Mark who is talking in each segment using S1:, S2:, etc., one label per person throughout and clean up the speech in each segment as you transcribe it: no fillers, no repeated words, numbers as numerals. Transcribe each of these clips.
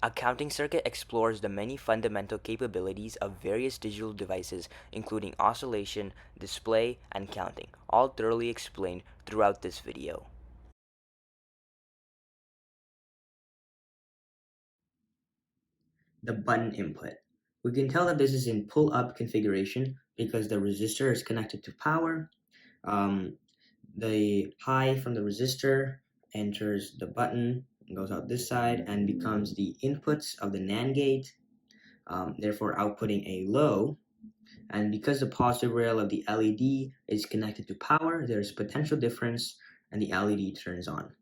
S1: A counting circuit explores the many fundamental capabilities of various digital devices, including oscillation, display, and counting, all thoroughly explained throughout this video.
S2: The button input. We can tell that this is in pull-up configuration because the resistor is connected to power. Um, the high from the resistor enters the button, goes out this side, and becomes the inputs of the NAND gate, therefore outputting a low. And because the positive rail of the LED is connected to power, there's potential difference and the LED turns on.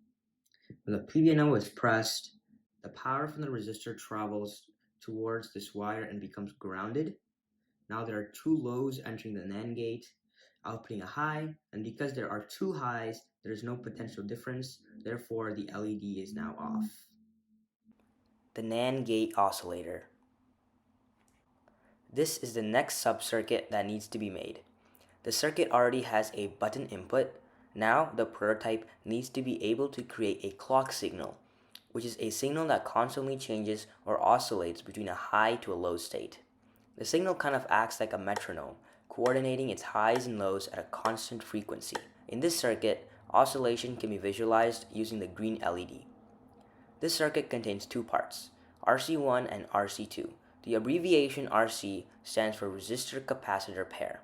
S2: When the PVNO is pressed, the power from the resistor travels towards this wire and becomes grounded. Now there are two lows entering the NAND gate, outputting a high, and because there are two highs, there is no potential difference, therefore the LED is now off.
S1: The NAND gate oscillator. This is the next subcircuit that needs to be made. The circuit already has a button input. Now the prototype needs to be able to create a clock signal, which is a signal that constantly changes or oscillates between a high to a low state. The signal kind of acts like a metronome, coordinating its highs and lows at a constant frequency. In this circuit, oscillation can be visualized using the green LED. This circuit contains two parts, RC1 and RC2. The abbreviation RC stands for resistor capacitor pair.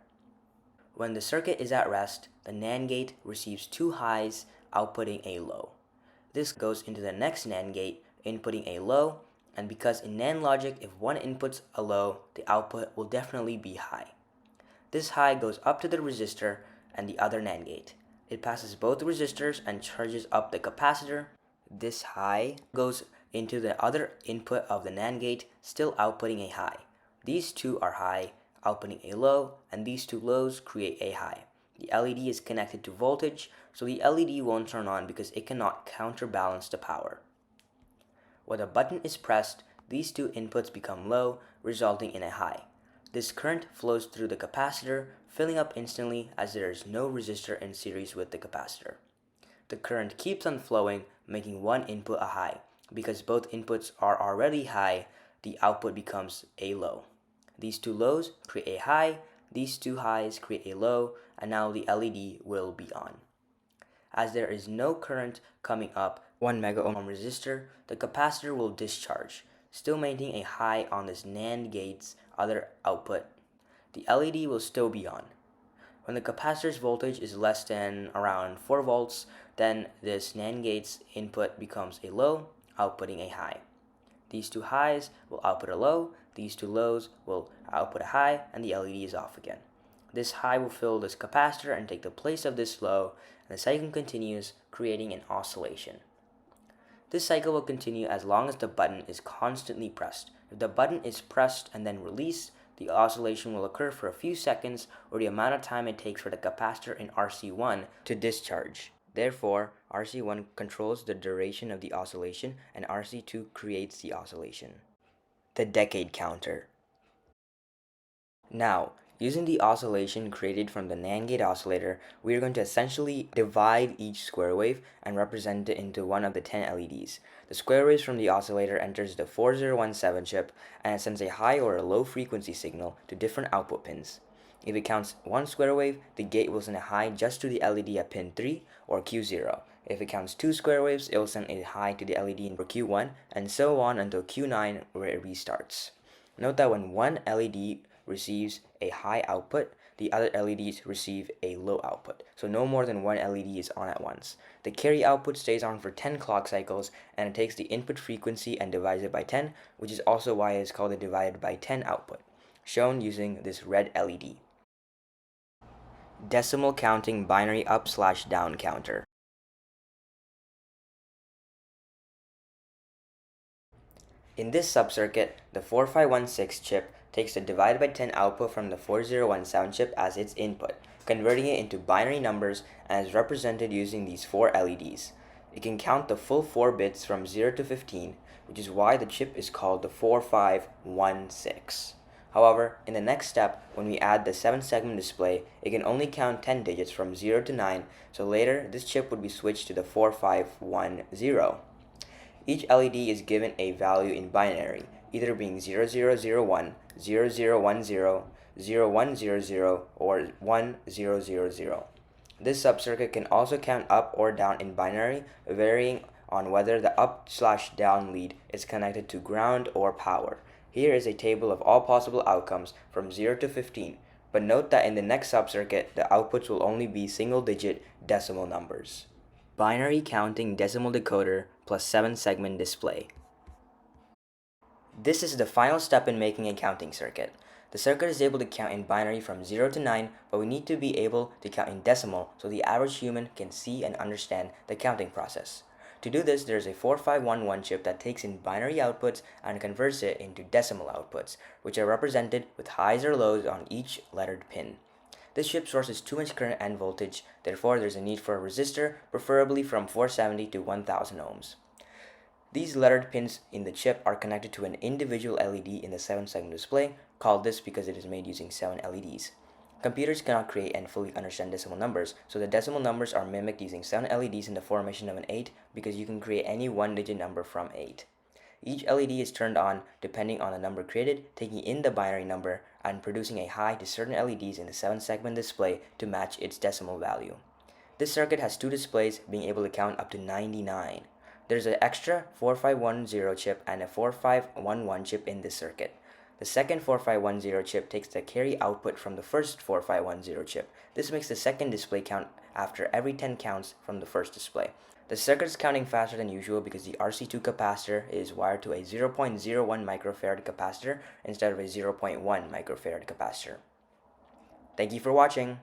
S1: When the circuit is at rest, the NAND gate receives two highs, outputting a low. This goes into the next NAND gate, inputting a low, and because in NAND logic, if one inputs a low, the output will definitely be high. This high goes up to the resistor and the other NAND gate. It passes both resistors and charges up the capacitor. This high goes into the other input of the NAND gate, still outputting a high. These two are high, outputting a low, and these two lows create a high. The LED is connected to voltage, so the LED won't turn on because it cannot counterbalance the power. When a button is pressed, these two inputs become low, resulting in a high. This current flows through the capacitor, filling up instantly as there is no resistor in series with the capacitor. The current keeps on flowing, making one input a high. Because both inputs are already high, the output becomes a low. These two lows create a high, these two highs create a low, and now the LED will be on. As there is no current coming up 1 mega ohm resistor, the capacitor will discharge, still maintaining a high on this NAND gate's other output. The LED will still be on. When the capacitor's voltage is less than around 4 volts, then this NAND gate's input becomes a low, outputting a high. These two highs will output a low, these two lows will output a high, and the LED is off again. This high will fill this capacitor and take the place of this low, and the cycle continues, creating an oscillation. This cycle will continue as long as the button is constantly pressed. If the button is pressed and then released, the oscillation will occur for a few seconds or the amount of time it takes for the capacitor in RC1 to discharge. Therefore, RC1 controls the duration of the oscillation and RC2 creates the oscillation. The decade counter. Now, using the oscillation created from the NAND gate oscillator, we are going to essentially divide each square wave and represent it into one of the 10 LEDs. The square waves from the oscillator enters the 4017 chip and it sends a high or a low frequency signal to different output pins. If it counts one square wave, the gate will send a high just to the LED at pin 3 or Q0. If it counts two square waves, it will send a high to the LED for Q1 and so on until Q9 where it restarts. Note that when one LED receives a high output, the other LEDs receive a low output. So no more than one LED is on at once. The carry output stays on for 10 clock cycles and it takes the input frequency and divides it by 10, which is also why it is called a divided by 10 output, shown using this red LED. Decimal counting binary up/down counter. In this subcircuit, the 4516 chip takes the divided by 10 output from the 4017 chip as its input, converting it into binary numbers and is represented using these four LEDs. It can count the full 4 bits from 0 to 15, which is why the chip is called the 4516. However, in the next step, when we add the 7-segment display, it can only count 10 digits from 0 to 9, so later this chip would be switched to the 4510. Each LED is given a value in binary, either being 0001, 0010, 0100, or 1000. This subcircuit can also count up or down in binary, varying on whether the up/down lead is connected to ground or power. Here is a table of all possible outcomes from 0 to 15, but note that in the next subcircuit, the outputs will only be single-digit decimal numbers. Binary counting decimal decoder plus 7-segment display. This is the final step in making a counting circuit. The circuit is able to count in binary from 0 to 9, but we need to be able to count in decimal so the average human can see and understand the counting process. To do this, there is a 4511 chip that takes in binary outputs and converts it into decimal outputs, which are represented with highs or lows on each lettered pin. This chip sources too much current and voltage, therefore there is a need for a resistor, preferably from 470 to 1000 ohms. These lettered pins in the chip are connected to an individual LED in the 7-segment display, called this because it is made using 7 LEDs. Computers cannot create and fully understand decimal numbers, so the decimal numbers are mimicked using 7 LEDs in the formation of an 8 because you can create any one-digit number from 8. Each LED is turned on depending on the number created, taking in the binary number and producing a high to certain LEDs in the 7-segment display to match its decimal value. This circuit has two displays, being able to count up to 99. There's an extra 4510 chip and a 4511 chip in this circuit. The second 4510 chip takes the carry output from the first 4510 chip. This makes the second display count after every 10 counts from the first display. The circuit is counting faster than usual because the RC2 capacitor is wired to a 0.01 microfarad capacitor instead of a 0.1 microfarad capacitor. Thank you for watching.